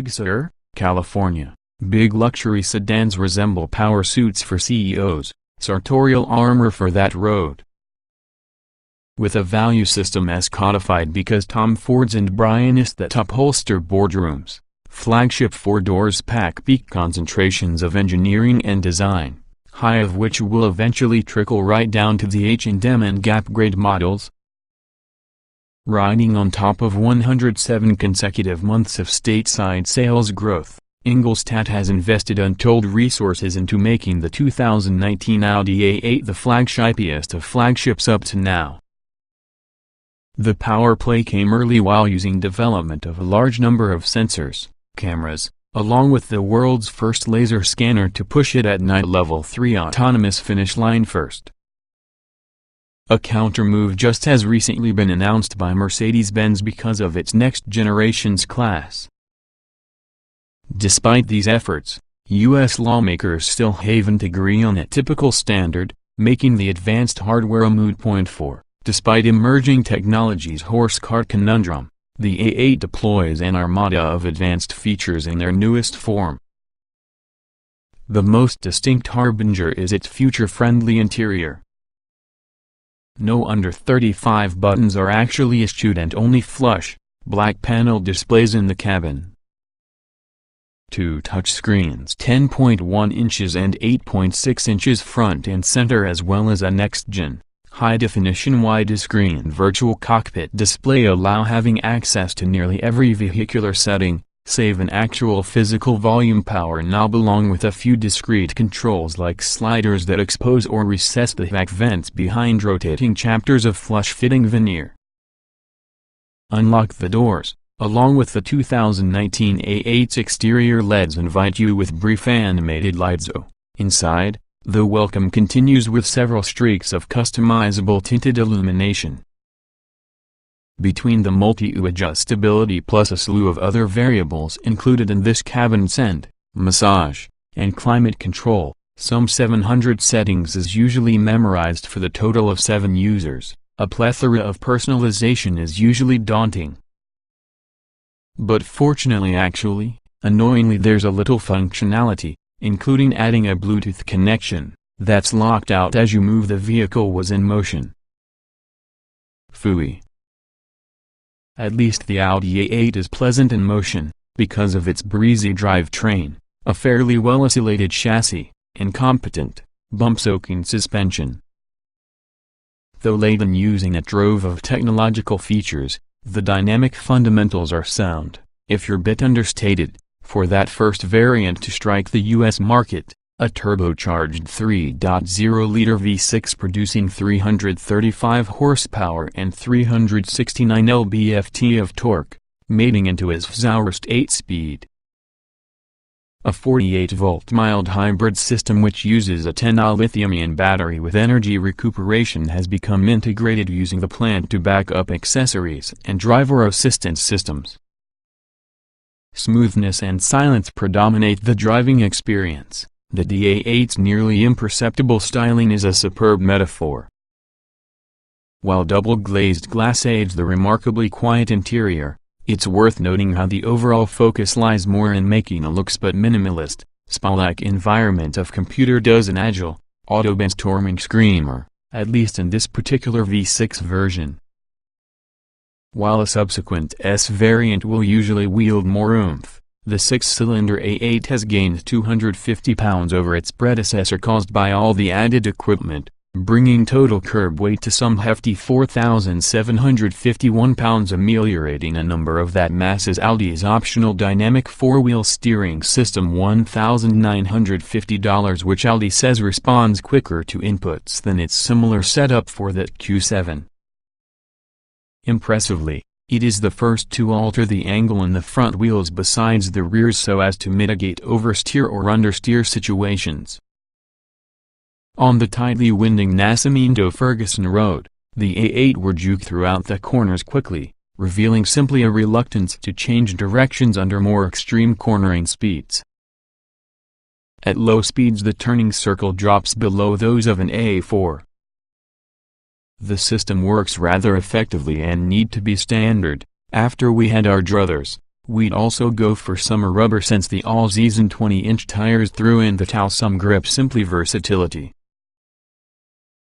Big Sur, California. Big luxury sedans resemble power suits for CEOs, sartorial armor for that road. With a value system as codified because Tom Fords and Brianists that upholster boardrooms, flagship 4 doors pack peak concentrations of engineering and design, high of which will eventually trickle right down to the H&M and Gap grade models. Riding on top of 107 consecutive months of stateside sales growth, Ingolstadt has invested untold resources into making the 2019 Audi A8 the flagshipiest of flagships up to now. The power play came early while using development of a large number of sensors, cameras, along with the world's first laser scanner to push it at night level 3 autonomous finish line first. A counter-move just has recently been announced by Mercedes-Benz because of its next generation's class. Despite these efforts, U.S. lawmakers still haven't agreed on a typical standard, making the advanced hardware a moot point for. Despite emerging technology's horse cart conundrum, the A8 deploys an armada of advanced features in their newest form. The most distinct harbinger is its future-friendly interior. No under 35 buttons are actually issued and only flush, black panel displays in the cabin. 2 touchscreens 10.1 inches and 8.6 inches front and center as well as a next-gen, high-definition widescreen virtual cockpit display allow having access to nearly every vehicular setting, save an actual physical volume power knob along with a few discrete controls like sliders that expose or recess the vac vents behind rotating chapters of flush-fitting veneer. Unlock the doors. Along with the 2019 A8's exterior LEDs invite you with brief animated lights. Inside, the welcome continues with several streaks of customizable tinted illumination. Between the multi-U adjustability plus a slew of other variables included in this cabin scent, massage, and climate control, some 700 settings is usually memorized for the total of 7 users. A plethora of personalization is usually daunting. But fortunately annoyingly there's a little functionality, including adding a Bluetooth connection, that's locked out as you move the vehicle was in motion. Phooey. At least the Audi A8 is pleasant in motion, because of its breezy drivetrain, a fairly well-isolated chassis, and competent, bump-soaking suspension. Though laden using a trove of technological features, the dynamic fundamentals are sound, if you're bit understated, for that first variant to strike the U.S. market, a turbocharged 3.0-liter V6 producing 335 horsepower and 369 lb-ft of torque, mating into its Zaurst 8-speed. A 48-volt mild hybrid system which uses a 10Ah lithium-ion battery with energy recuperation has become integrated using the plant to back up accessories and driver assistance systems. Smoothness and silence predominate the driving experience. The A8's nearly imperceptible styling is a superb metaphor. While double-glazed glass aids the remarkably quiet interior, it's worth noting how the overall focus lies more in making a looks but minimalist, spa-like environment of computer does an agile, autobahn-storming screamer, at least in this particular V6 version. While a subsequent S variant will usually wield more oomph, the 6-cylinder A8 has gained 250 pounds over its predecessor caused by all the added equipment, bringing total curb weight to some hefty 4,751 pounds, ameliorating a number of that mass's Audi's optional dynamic 4-wheel steering system $1,950, which Audi says responds quicker to inputs than its similar setup for the Q7. Impressively, it is the first to alter the angle in the front wheels besides the rears so as to mitigate oversteer or understeer situations. On the tightly winding Nascimento-Ferguson Road, the A8 were juked throughout the corners quickly, revealing simply a reluctance to change directions under more extreme cornering speeds. At low speeds the turning circle drops below those of an A4. The system works rather effectively and need to be standard. After we had our druthers, We'd also go for summer rubber since the all-season 20-inch tires threw in the Neckarsulm grip simply versatility.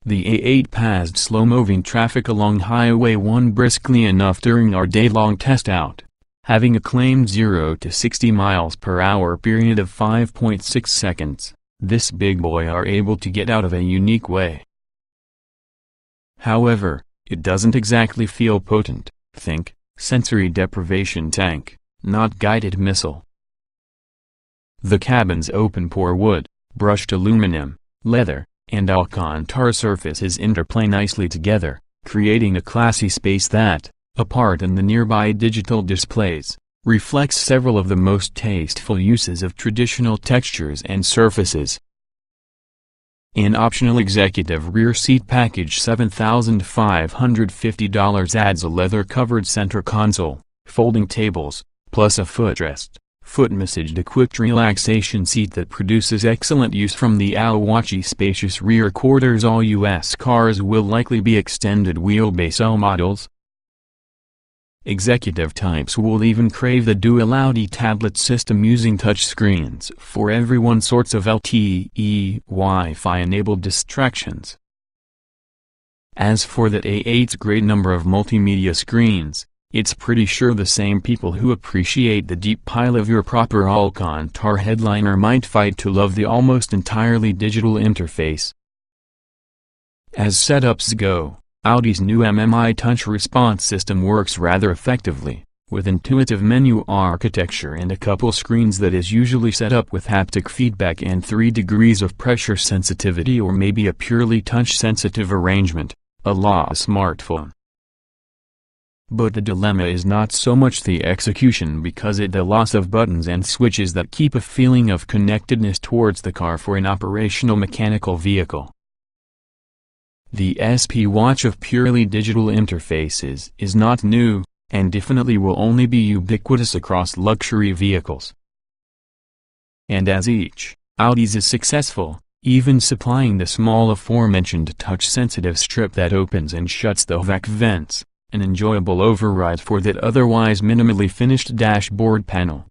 The A8 passed slow-moving traffic along Highway 1 briskly enough during our day-long test-out, having a claimed 0 to 60 miles per hour period of 5.6 seconds. This big boy are able to get out of a unique way. However, it doesn't exactly feel potent. Think sensory deprivation tank, not guided missile. The cabin's open-pore wood, brushed aluminum, leather, and Alcantara surfaces interplay nicely together, creating a classy space that, apart in the nearby digital displays, reflects several of the most tasteful uses of traditional textures and surfaces. An optional executive rear seat package $7,550 adds a leather-covered center console, folding tables, plus a footrest, foot-massaged quick relaxation seat that produces excellent use from the Audi spacious rear quarters. All U.S. cars will likely be extended wheelbase L models. Executive types will even crave the dual Audi tablet system using touchscreens for everyone sorts of LTE Wi-Fi-enabled distractions. As for that A8's great number of multimedia screens, it's pretty sure the same people who appreciate the deep pile of your proper Alcantara headliner might fight to love the almost entirely digital interface. As setups go, Audi's new Mmi Touch Response system works rather effectively, with intuitive menu architecture and a couple screens that is usually set up with haptic feedback and 3 degrees of pressure sensitivity or maybe a purely touch-sensitive arrangement, a la smartphone. But the dilemma is not so much the execution because it's the loss of buttons and switches that keep a feeling of connectedness towards the car for an operational mechanical vehicle. The SP watch of purely digital interfaces is not new, and definitely will only be ubiquitous across luxury vehicles. And as each Audi's is successful, even supplying the small aforementioned touch-sensitive strip that opens and shuts the vac vents, an enjoyable override for that otherwise minimally finished dashboard panel.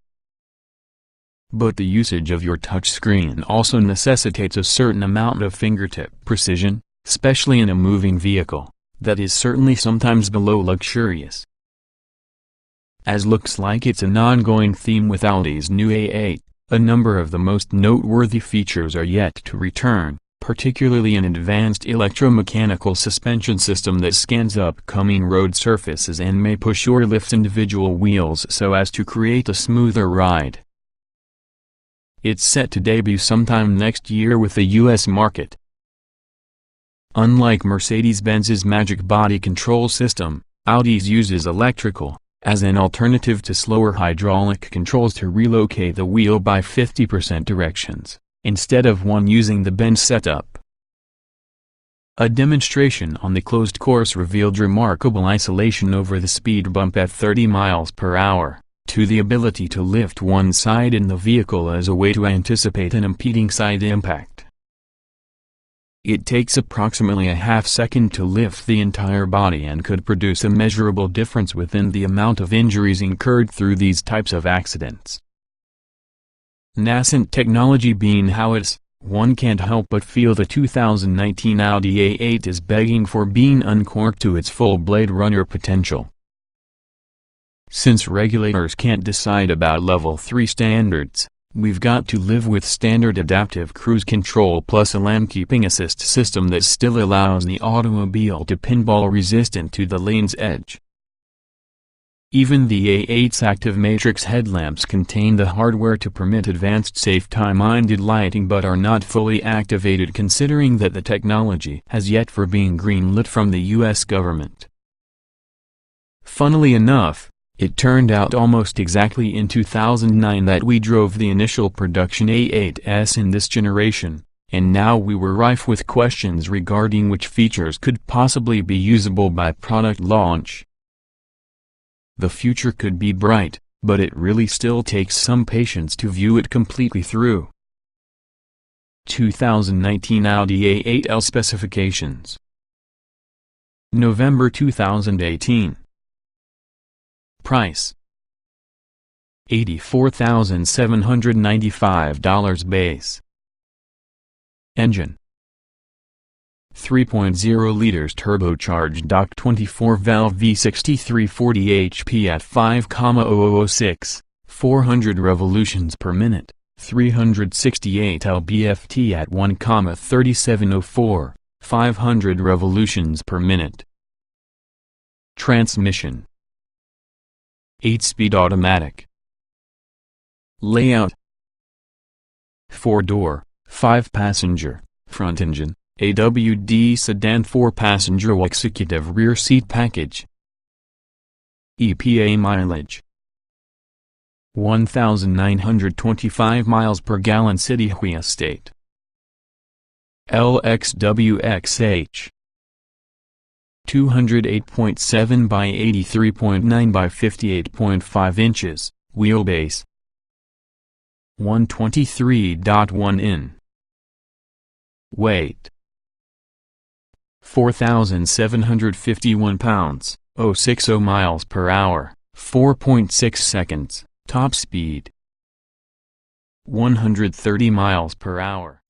But the usage of your touchscreen also necessitates a certain amount of fingertip precision, especially in a moving vehicle, that is certainly sometimes below luxurious. As looks like it's an ongoing theme with Audi's new A8, a number of the most noteworthy features are yet to return, particularly an advanced electromechanical suspension system that scans upcoming road surfaces and may push or lift individual wheels so as to create a smoother ride. It's set to debut sometime next year with the US market. Unlike Mercedes-Benz's Magic Body Control System, Audi's uses electrical, as an alternative to slower hydraulic controls to relocate the wheel by 50% directions, instead of one using the Benz setup. A demonstration on the closed course revealed remarkable isolation over the speed bump at 30 miles per hour, to the ability to lift one side in the vehicle as a way to anticipate an impeding side impact. It takes approximately a half-second to lift the entire body and could produce a measurable difference within the amount of injuries incurred through these types of accidents. Nascent technology being how it's, one can't help but feel the 2019 Audi A8 is begging for being uncorked to its full Blade Runner potential. Since regulators can't decide about Level 3 standards, we've got to live with standard adaptive cruise control plus a lane keeping assist system that still allows the automobile to pinball resistant to the lane's edge. Even the A8's active matrix headlamps contain the hardware to permit advanced safety-minded lighting but are not fully activated considering that the technology has yet for being green-lit from the US government. Funnily enough, it turned out almost exactly in 2009 that we drove the initial production A8s in this generation, and now we were rife with questions regarding which features could possibly be usable by product launch. The future could be bright, but it really still takes some patience to view it completely through. 2019 Audi A8L specifications. November 2018. Price $84,795 base. Engine 3.0 liters turbocharged 24-valve V6 340 HP at 5,006, 400 revolutions per minute, 368 lb-ft at 1,3704, 500 revolutions per minute. Transmission 8-speed automatic. Layout 4-door, 5-passenger, front engine, AWD sedan 4-passenger executive rear seat package. EPA mileage 1,925 miles per gallon city state. LXWXH 208.7 by 83.9 by 58.5 inches, wheelbase 123.1 in. Weight 4,751 pounds, 060 miles per hour, 4.6 seconds, top speed 130 miles per hour.